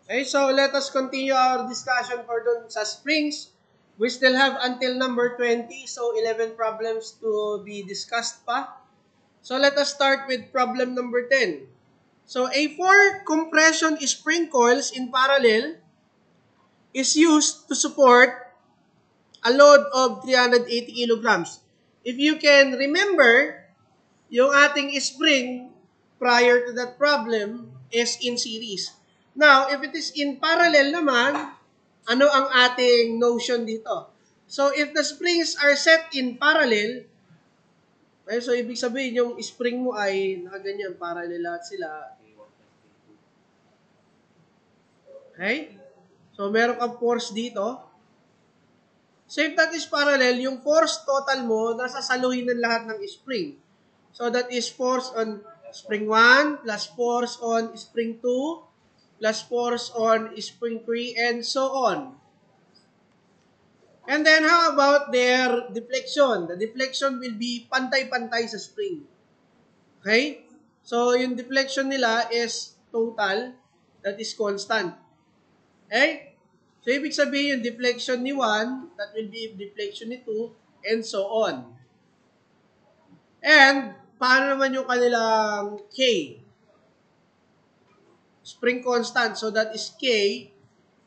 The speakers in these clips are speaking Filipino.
Okay, so let us continue our discussion for dun sa springs. We still have until number 20, so 11 problems to be discussed pa. So let us start with problem number 10. So a 4 compression spring coils in parallel is used to support a load of 380 kilograms. If you can remember, yung ating spring prior to that problem is in series. Now, if it is in parallel naman, ano ang ating notion dito? So, if the springs are set in parallel, so ibig sabihin yung spring mo ay nakaganyan, parallel lahat sila. Okay? So, meron kang force dito. So, if that is parallel, yung force total mo, nasa saluhin ng lahat ng spring. So, that is force on spring 1, plus force on spring 2, plus force on spring 3, and so on. And then, how about their deflection? The deflection will be pantay-pantay sa spring. Okay? So, yung deflection nila is total, that is constant. Okay? So, ibig sabihin yung deflection ni 1, that will be deflection ni 2, and so on. And, paano naman yung kanilang K? Spring constant. So, that is K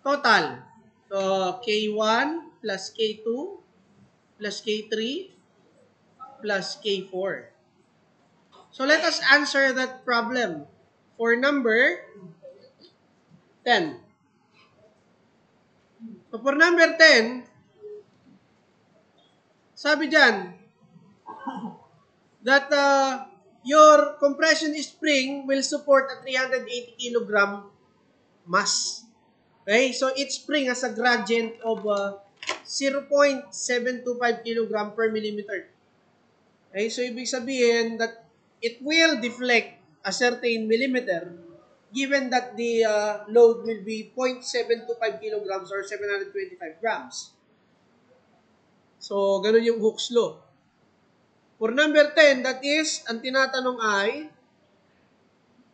total. So, K1 plus K2 plus K3 plus K4. So, let us answer that problem for number 10. So, for number 10, sabi dyan, that your compression spring will support a 380 kilogram mass. Okay? So, each spring has a gradient of 0.725 kilogram per millimeter. Okay? So, ibig sabihin that it will deflect a certain millimeter given that the load will be 0.725 kilograms or 725 grams. So, ganun yung Hooke's law. For number 10, that is, ang tinatanong ay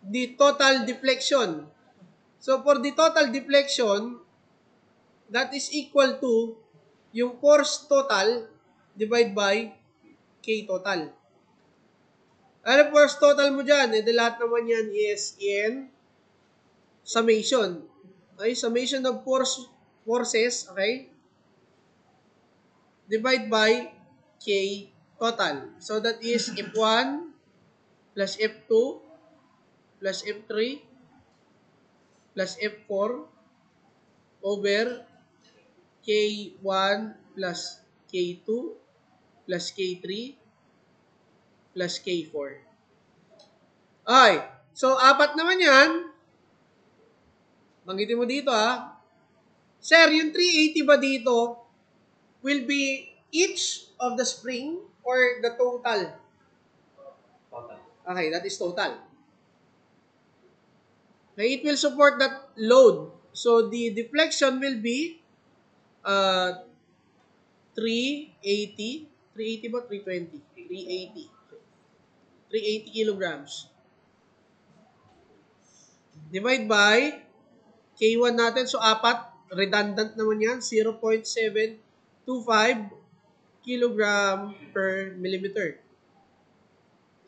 the total deflection. So, for the total deflection, that is equal to yung force total divided by K total. Ano force total mo dyan? Eh, lahat naman yan is in summation. Okay? Summation of forces, okay? Divide by K total. So, that is F1 plus F2 plus F3 plus F4 over K1 plus K2 plus K3 plus K4. Okay. So, apat naman yan. Banggitin mo dito Sir, yung 380 ba dito will be each of the spring or the total? Total. Okay, that is total. Okay, it will support that load. So, the deflection will be 380. 380 ba? 320? 380. 380 kilograms. Divide by K1 natin. So, apat. Redundant naman yan. 0.725 kilogram per millimeter.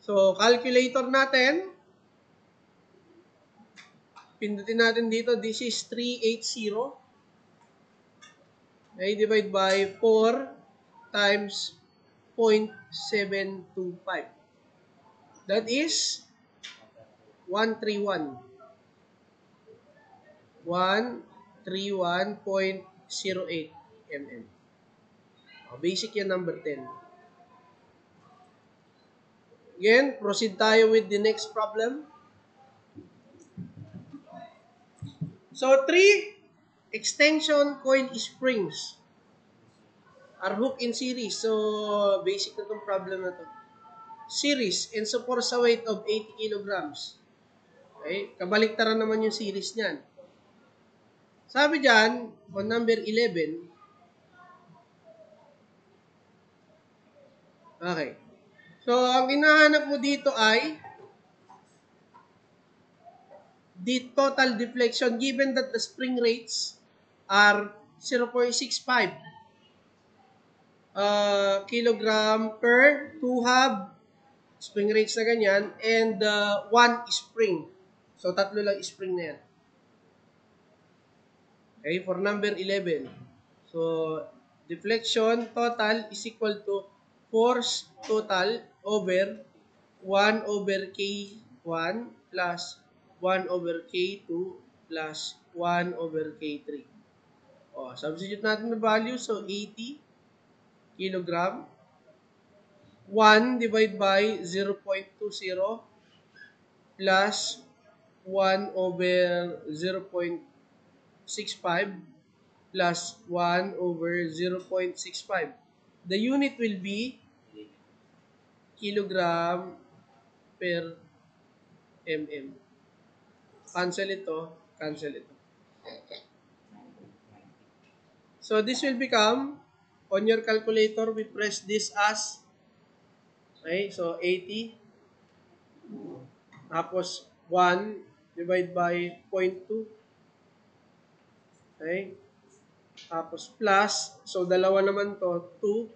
So, calculator natin. Pindutin natin dito. This is 380. Okay, divide by 4 times 0.725. That is 131. 131.08 mm. Basic yan, number 10. Again, proceed tayo with the next problem. So, 3 extension coil springs are hooked in series. So, basic na itong problem na to. Series and support sa weight of 80 kilograms. Okay? Kabaliktaran naman yung series niyan. Sabi dyan, on number 11, okay. So, ang hinahanap mo dito ay the total deflection given that the spring rates are 0.65 kilogram per 2 hub, spring rates na ganyan, and 1 spring. So, tatlo lang spring na yan. Okay, for number 11. So, deflection total is equal to force total over 1 over K1 plus 1 over K2 plus 1 over K3. O, substitute natin na value. So, 80 kilogram. 1 divided by 0.20 plus 1 over 0.65 plus 1 over 0.65. The unit will be kilogram per mm. Cancel ito, cancel ito. So this will become, on your calculator, we press this as, okay, so 80, tapos 1 divided by 0.2, okay, tapos plus, so dalawa naman to, 2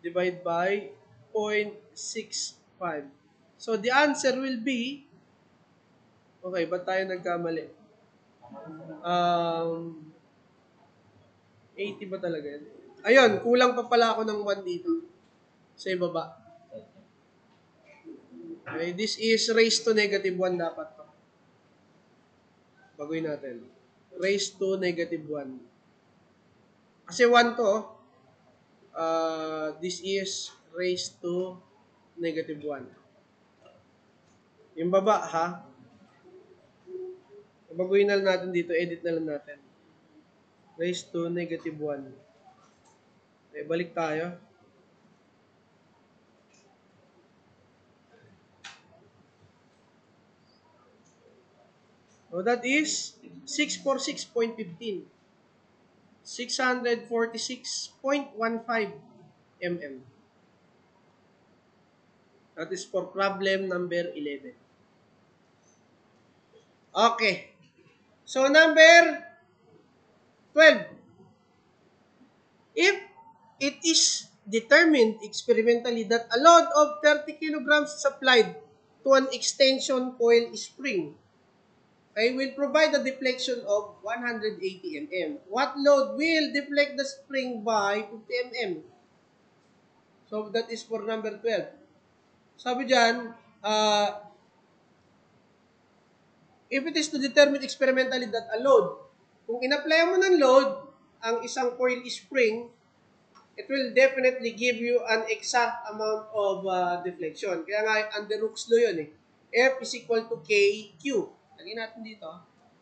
divided by 0.65. So the answer will be, okay, ba't tayo nagkamali? 80 ba talaga yan? Ayun, kulang pa pala ako ng 1 dito. Sa ibaba. Okay, this is raised to negative 1 dapat to. Baguhin natin. Raised to negative 1. Kasi 1 to, this is raised to negative 1. Yung baba, ha? Baguhin na lang natin dito, edit na lang natin. Raised to negative 1. Okay, balik tayo. So that is 646.15. 646.15 mm. That is for problem number 11. Okay. So number 12. If it is determined experimentally that a load of 30 kilograms is applied to an extension coil spring, I will provide a deflection of 180 mm. What load will deflect the spring by 50 mm? So, that is for number 12. Sabi dyan, if it is to determine experimentally that a load, kung in-apply mo ng load ang isang coil spring, it will definitely give you an exact amount of deflection. Kaya nga, under Hooke's law yun eh. F is equal to KQ. Lagyan natin dito.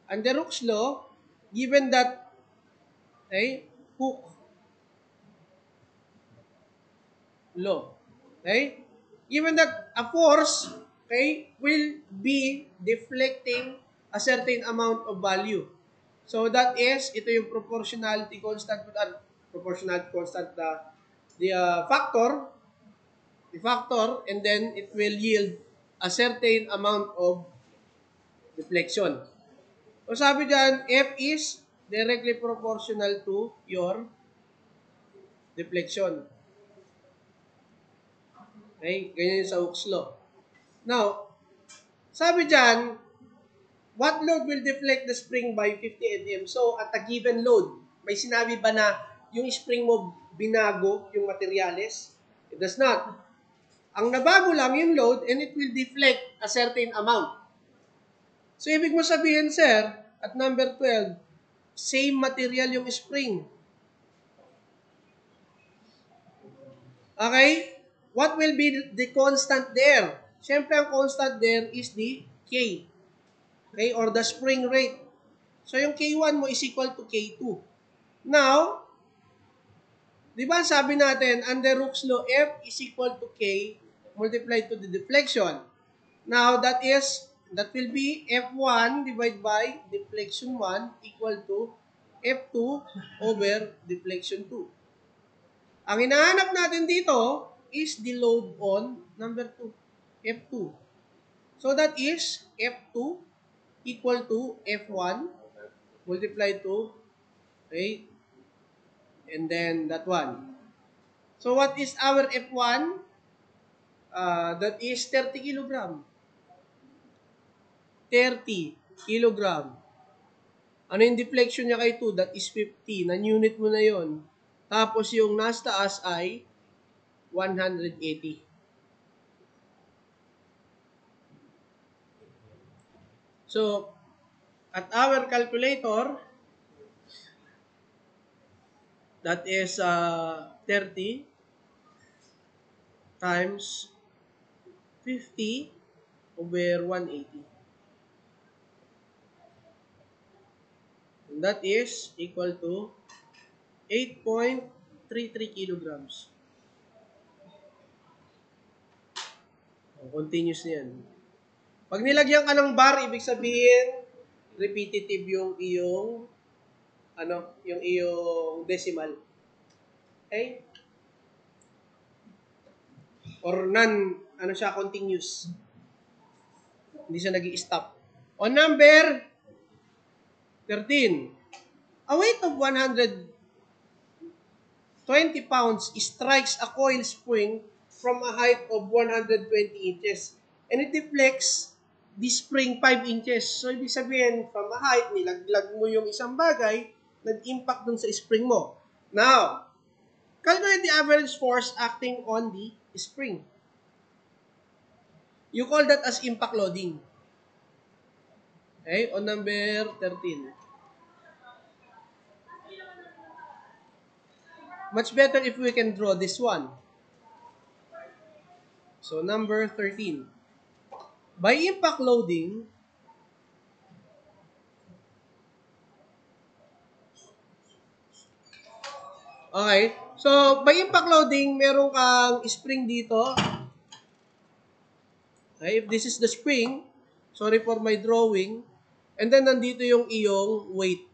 Under Hooke's law, given that, okay, Hooke law, okay, given that a force, okay, will be deflecting a certain amount of value. So that is, ito yung proportionality constant, proportionality constant, the factor, and then it will yield a certain amount of deflection. So sabi dyan, F is directly proportional to your deflection. Okay, ganyan yung sa Hooke's law. Now, sabi dyan, what load will deflect the spring by 50 mm? So, at a given load, may sinabi ba na yung spring mo binago yung materyales? It does not. Ang nabago lang yung load and it will deflect a certain amount. So, ibig mo sabihin, sir, at number 12, same material yung spring. Okay? What will be the constant there? Siyempre, ang constant there is the K. Okay? Or the spring rate. So, yung K1 mo is equal to K2. Now, di ba sabi natin, under Hooke's law, F is equal to K multiplied to the deflection. Now, that will be F1 divided by deflection 1 equal to F2 over deflection 2. Ang hinahanap natin dito is the load on number 2, F2. So that is F2 equal to F1 multiplied to, okay, and then that one. So what is our F1? That is 30 kilogram. 30 kilogram. Ano yung deflection niya kay 2? That is 50. Nan-unit mo na yon. Tapos yung nasa taas ay 180. So, at our calculator, that is 30 times 50 over 180. And that is equal to 8.33 kilograms. Continuous na yan. Pag nilagyan ka ng bar, ibig sabihin, repetitive yung iyong decimal. Okay? Or siya, continuous. Hindi siya nag-i-stop. On number 13, a weight of 120 pounds strikes a coil spring from a height of 120 inches. And it deflects the spring 5 inches. So, ibig sabihin, from a height, nilaglag mo yung isang bagay, nag-impact dun sa spring mo. Now, calculate the average force acting on the spring. You call that as impact loading. Okay, on number 13. Much better if we can draw this one. So, number 13. By impact loading, okay, so by impact loading, meron kang spring dito. Okay, if this is the spring, sorry for my drawing, and then nandito yung iyong weight.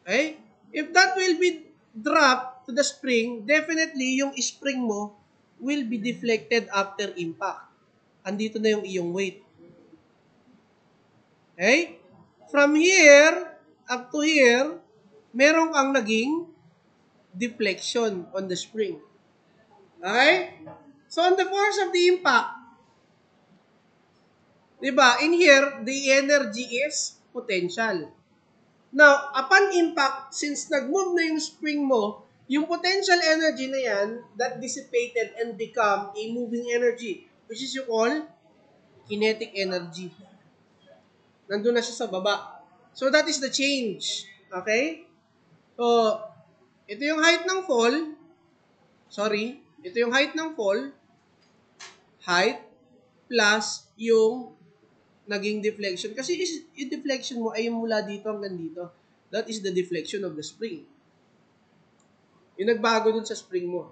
Okay? If that will be dropped to the spring, definitely yung spring mo will be deflected after impact. Andito na yung iyong weight. Okay? From here up to here, meron kang naging deflection on the spring. Okay? So, on the force of the impact, diba, in here, the energy is potential. Now, upon impact, since nag-move na yung spring mo, yung potential energy na yan, that dissipated and become a moving energy, which is you call kinetic energy. Nandun na siya sa baba. So, that is the change. Okay? So, ito yung height ng fall. Sorry. Ito yung height ng fall. Height plus yung naging deflection. Kasi yung deflection mo ay mula dito hanggang dito. That is the deflection of the spring. Yung nagbago dun sa spring mo.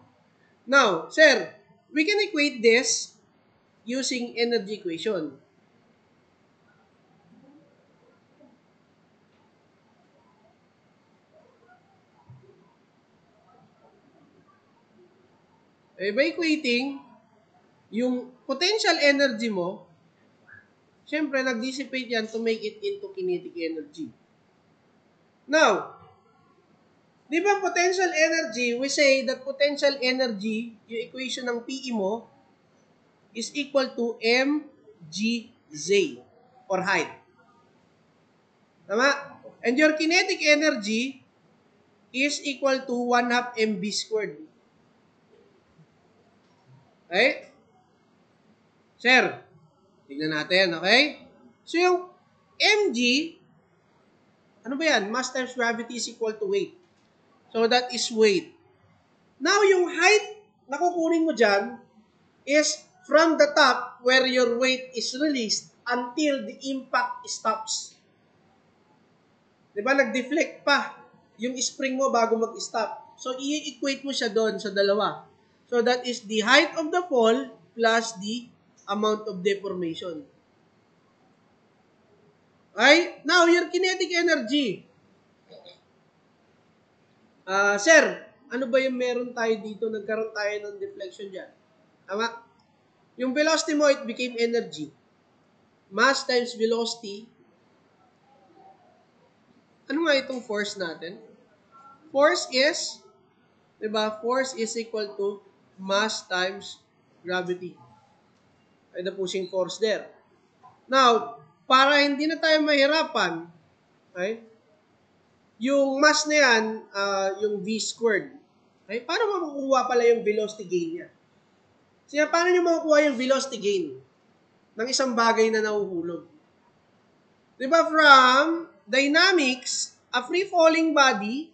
Now, sir, we can equate this using energy equation. By equating, yung potential energy mo, syempre, nag-dissipate yan to make it into kinetic energy. Now, di ba potential energy, we say that potential energy, yung equation ng PE mo, is equal to mgz, or height. Tama? And your kinetic energy is equal to 1/2 mv squared. Okay? Sir, tignan natin, okay? So, yung mg, ano ba yan? Mass times gravity is equal to weight. So, that is weight. Now, yung height na kukunin mo dyan is from the top where your weight is released until the impact stops. Diba? Nag-deflect pa yung spring mo bago mag-stop. So, i-equate mo siya doon sa dalawa. So, that is the height of the fall plus the amount of deformation. Okay? Now, your kinetic energy. Sir, ano ba yung meron tayo dito? Nagkaroon tayo ng deflection dyan. Tama? Yung velocity mo, it became energy. mass times velocity. Ano nga itong force natin? Force is, diba? Force is equal to mass times gravity. Ay, the pushing force there. Now, para hindi na tayo mahirapan, okay, yung mass na yan, yung v squared, okay, paano makukuha pala yung velocity gain niya? Siya, paano nyo makukuha yung velocity gain ng isang bagay na nahuhulog? Diba from dynamics, a free-falling body,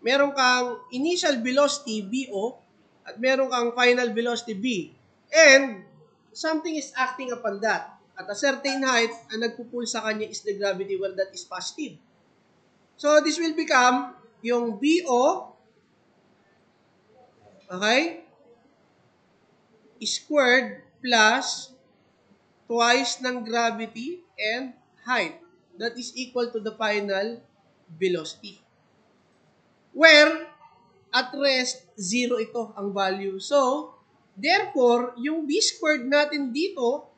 meron kang initial velocity, BO, at meron kang final velocity, B. And something is acting upon that. At a certain height, ang nagpupull sa kanya is the gravity where that is positive. So, this will become yung BO, okay, squared plus twice ng gravity and height. That is equal to the final velocity. Where, at rest, 0 ito ang value. So, therefore, yung B squared natin dito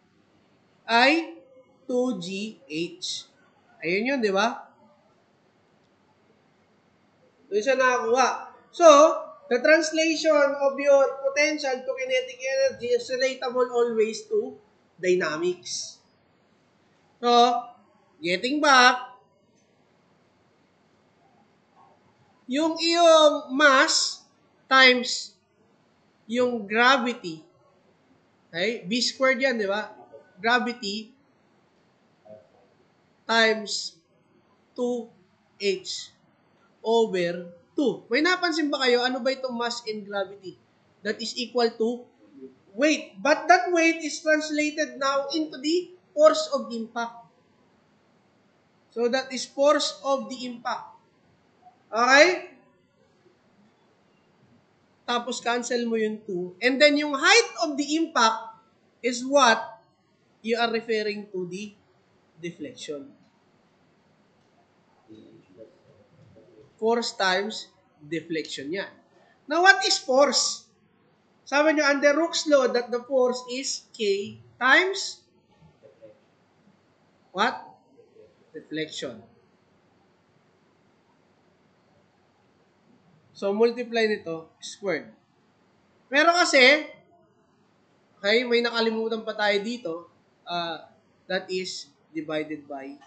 ay 2GH. Ayun yun, di ba? Doon siya nakakuha. So, the translation of your potential to kinetic energy is relatable always to dynamics. So, getting back, yung iyong mass times yung gravity, okay? B squared yan, di ba? Gravity times 2h over 2. May napansin ba kayo? Ano ba itong mass and gravity? That is equal to weight. But that weight is translated now into the force of impact. So that is force of the impact. Okay? Tapos cancel mo yung 2. And then yung height of the impact is what you are referring to the deflection. Force times deflection yan. Now, what is force? Sabi nyo, under Hooke's law that the force is K times what? Deflection. So, multiply nito, squared. Pero kasi, okay, may nakalimutan pa tayo dito, that is divided by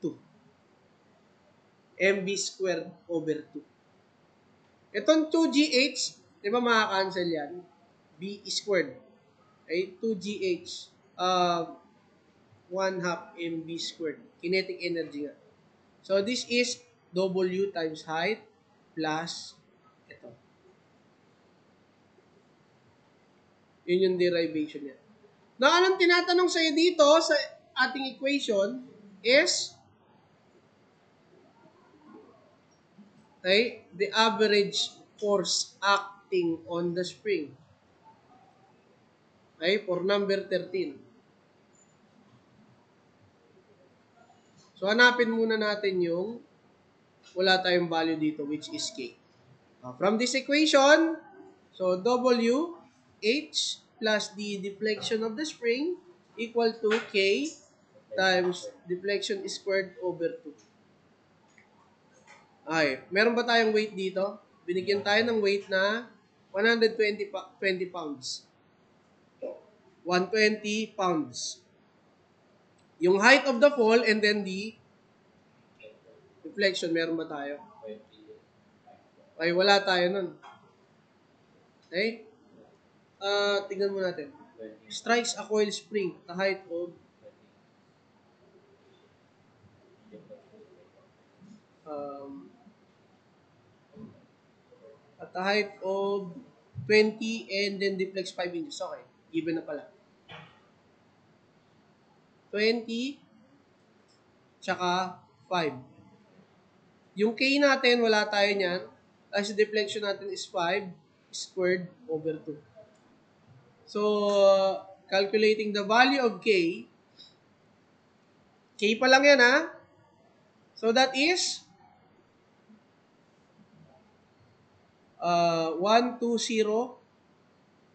2. mv squared over 2. Itong 2gh, di ba makakancel yan? b squared. Okay, 2gh, 1 half mv squared. Kinetic energy nga. So, this is W times height plus ito. Yun yung derivation niya. Na anong tinatanong sa'yo dito sa ating equation is okay, the average force acting on the spring. Okay, for number 13. So, hanapin muna natin yung wala tayong value dito, which is K. From this equation, so W, H, plus the deflection of the spring equal to K times deflection squared over 2. Okay, meron ba tayong weight dito? Binigyan tayo ng weight na 120 pounds. 120 pounds. Yung height of the fall and then the deflection, meron ba tayo? Ay, wala tayo nun. Okay? Tingnan mo natin. Strikes a coil spring at the height of at the height of 20 and then deflects 5 inches. Okay. Given na pala. 20 tsaka 5. Yung K natin, wala tayo niyan. As deflection natin is 5 squared over 2. So, calculating the value of K, K pa lang yan ha. So, that is 120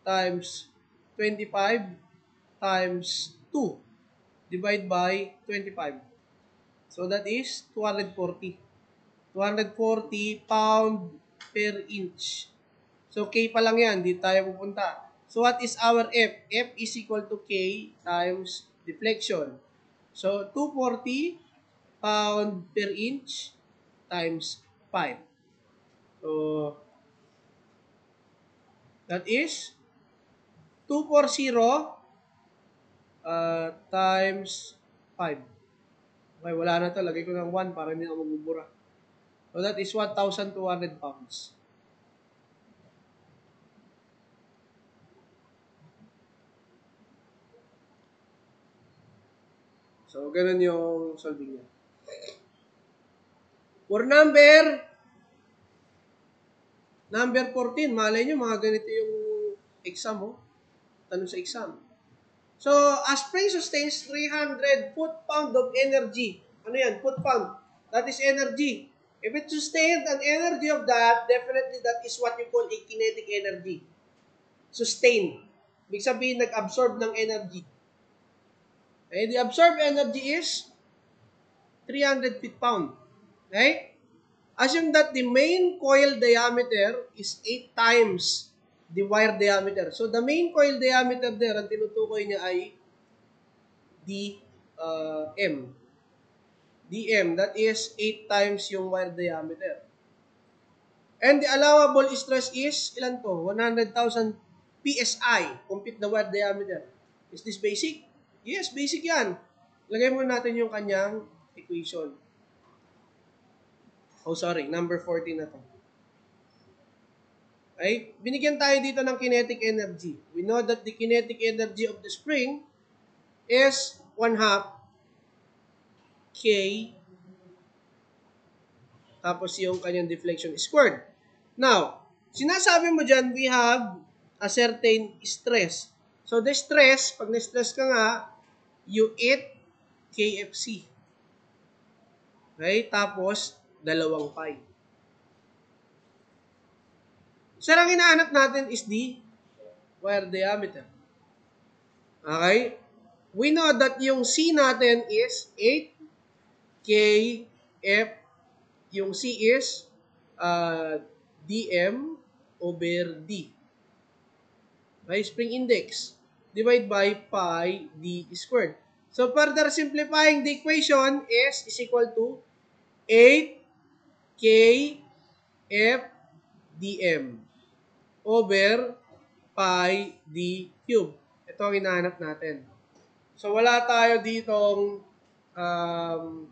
times 25 times 2 divided by 25. So that is 240. 240 pound per inch. So K pa lang yan, di tayo pupunta. So what is our F? F is equal to K times deflection. So 240 pound per inch times 5. So that is 240 times 5. Okay, wala na to. Lagay ko ng 1 para hindi na magbubura. So that is 1,200 pounds. So, ganun yung solving niya. For number 14, malay nyo, mga ganito yung exam, oh. Tanong sa exam. So, a spring sustains 300 foot-pound of energy. Ano yan? Foot-pound. That is energy. If it sustained an energy of that, definitely that is what you call a kinetic energy. Sustain. Ibig sabihin, nag-absorb ng energy. Okay? The absorbed energy is 300 feet-pound. Okay? Assume that the main coil diameter is 8 times the wire diameter. So, the main coil diameter there, ang tinutukoy niya ay dm. dm, that is 8 times yung wire diameter. And the allowable stress is, ilan to? 100,000 PSI, compute the wire diameter. Is this basic? Yes, basic yan. Lagay muna natin yung kanyang equation. Oh, sorry, number 14 na to. Okay? Binigyan tayo dito ng kinetic energy. We know that the kinetic energy of the spring is 1/2 K tapos yung kanyang deflection squared. Now, sinasabi mo dyan, we have a certain stress. So, the stress, pag na-stress ka nga, you eat KFC. Okay? Tapos, 2 pi. So, ang hinahanap natin is the wire diameter. Okay? We know that yung C natin is 8 KF. Yung C is dm over d. Okay? Spring index. Divide by pi d squared. So, further simplifying the equation is equal to 8 KF dm over pi d cube. Ito ang hinahanap natin. So, wala tayo ditong, ano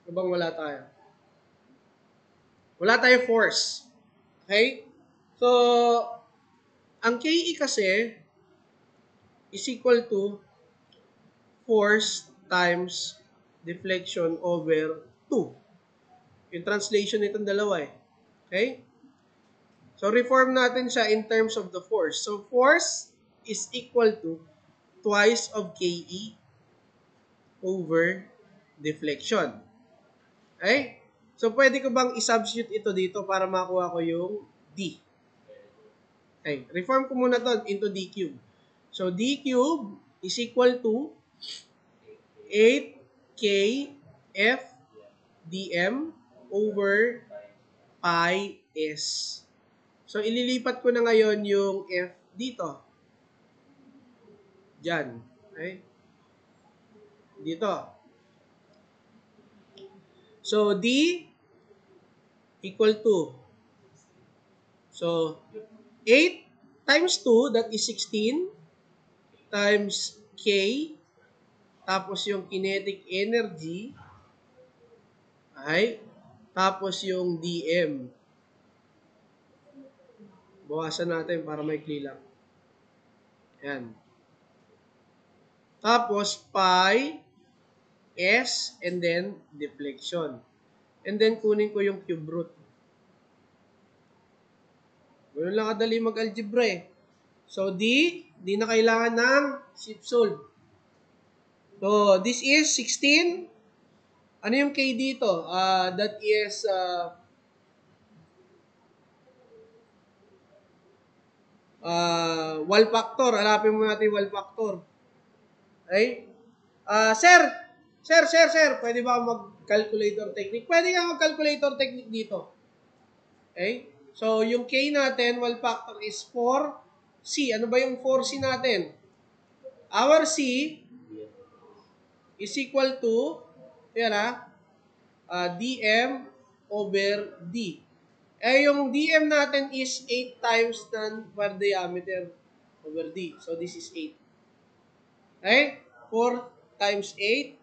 bang wala tayo? Wala tayo force. Okay? So, ang KE kasi is equal to force times deflection over 2. Yung translation nitong dalawa eh. Okay? So, reform natin siya in terms of the force. So, force is equal to twice of KE over deflection. Okay? So, pwede ko bang i-substitute ito dito para makuha ko yung D? Okay. Reform ko muna to into D cube. So, D cube is equal to 8KF dm over pi s. So, ililipat ko na ngayon yung F dito. Diyan. Okay? Dito. So, D equal to. So, 8 times 2, that is 16, times K, tapos yung kinetic energy, ay, tapos yung dm. Bawasan natin para may clear lang. Yan. Tapos, pi, s, and then deflection. And then, kunin ko yung cube root. Ganun lang kadali mag-algebra eh. So, di na kailangan ng shift solve. So, this is 16. Ano yung k dito? That is wall factor. Hanapin mo natin wall factor. Okay? Sir, pwede ba mag-calculator technique? Pwede nga mag-calculator technique dito. Okay? So, yung K natin, wall factor is 4C. Ano ba yung 4C natin? Our C is equal to, yan dm over d. Yung dm natin is 8 times ng per diameter over d. So, this is 8. Okay? 4 times 8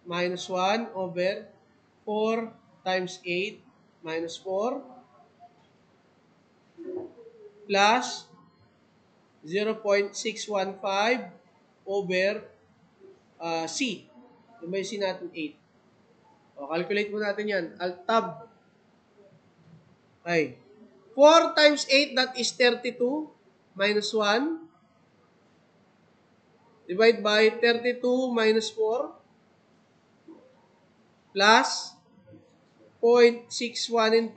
minus 1 over 4 times 8 minus 4 plus 0.615 over C. Yung ba yung C natin? 8. O, calculate mo natin yan. Alt-tab. Okay. 4 times 8, that is 32. Minus 1. Divide by 32 minus 4. Plus 0.615.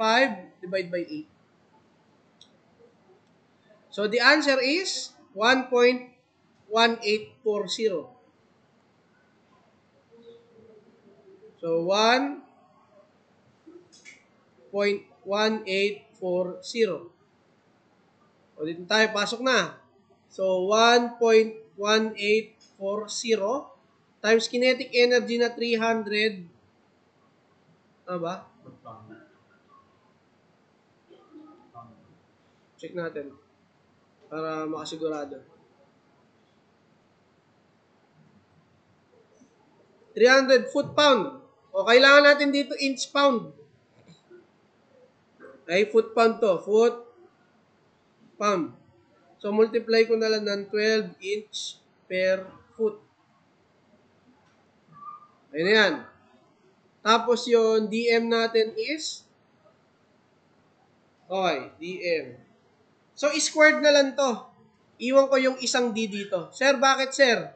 Divide by 8. So, the answer is 1.1840. So, 1.1840. O, dito tayo, pasok na. So, 1.1840 times kinetic energy na 300. Ano ba? Check natin. Para makasigurado. 300 foot-pound. O, kailangan natin dito inch-pound. Okay, foot-pound to. Foot-pound. So, multiply ko na lang ng 12 inch per foot. Ayun na yan. Tapos yung DM natin is, okay, DM. So, squared na lang to. Iwan ko yung isang D dito. Sir, bakit sir?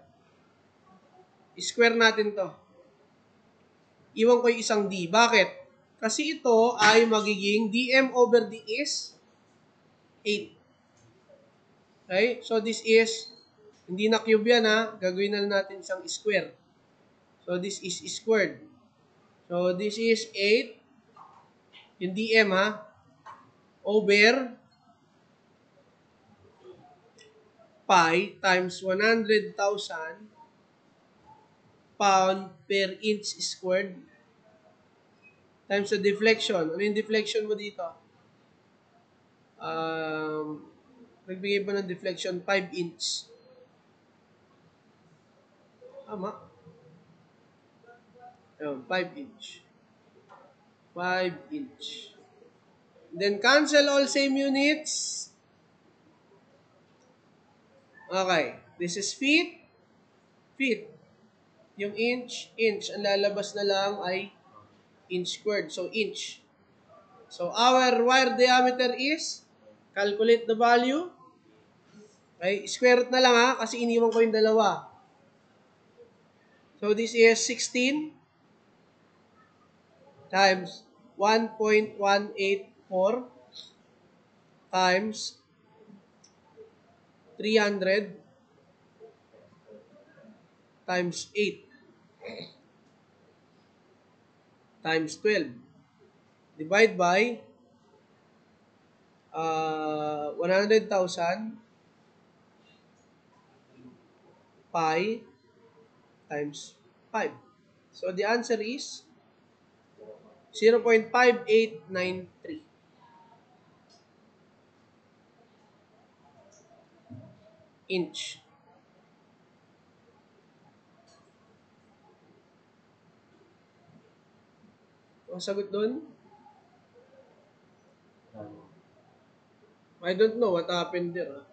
Square natin to. Iwan ko yung isang D. Bakit? Kasi ito ay magiging DM over D is 8. Okay? So, this is, hindi na cube yan gagawin na natin isang square. So, this is squared. So, this is 8. Yung DM over pi times 100,000 pound per inch squared times the deflection. Ano yung deflection mo dito? Nagbigay pa ng deflection 5 inch. Tama. Ayun, 5 inch. 5 inch. Then cancel all same units. Okay. This is feet. Feet. Yung inch. Ang lalabas na lang ay inch squared. So, inch. So, our wire diameter is, calculate the value. Okay, square root na lang kasi iniwan ko yung dalawa. So, this is 16 times 1.184 times 300 times 8 times 12. Divide by 100,000 pi times 5. So, the answer is 0.5893 inch. Ang sagot doon? I don't know what happened there.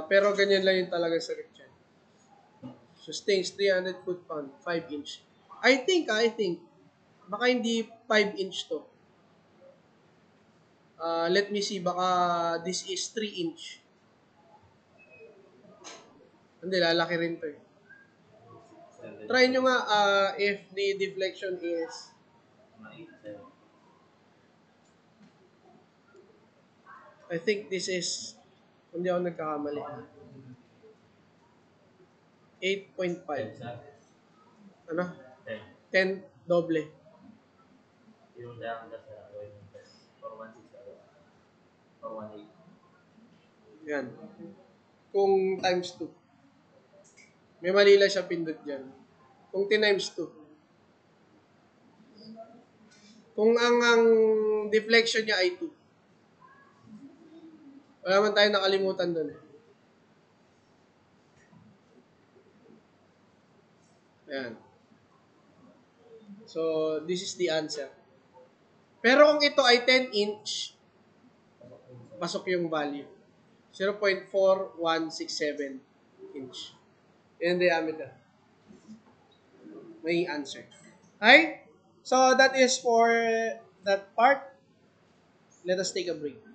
Pero ganyan lang yung talaga sagot dyan. So, stings 300 foot-pound, 5 inch. I think, baka hindi 5 inch to. Let me see, baka this is 3 inch. Hindi, lalaki rin to eh. Try nyo nga if the deflection is I think this is hindi ako nagkakamali. 8.5. 10 sa Ano? 10. 10 doble. Yung lang sa 416 or 18. Yan. Kung times 2. May mali lang siya pindot dyan. Kung times 2. Kung ang deflection niya ay 2. Wala man tayo nakalimutan doon eh. Ayan. So, this is the answer. Pero kung ito ay 10 inch, pasok yung value. 0.4167 inch. Yan ang diameter. May answer. Okay? So, that is for that part. Let us take a break.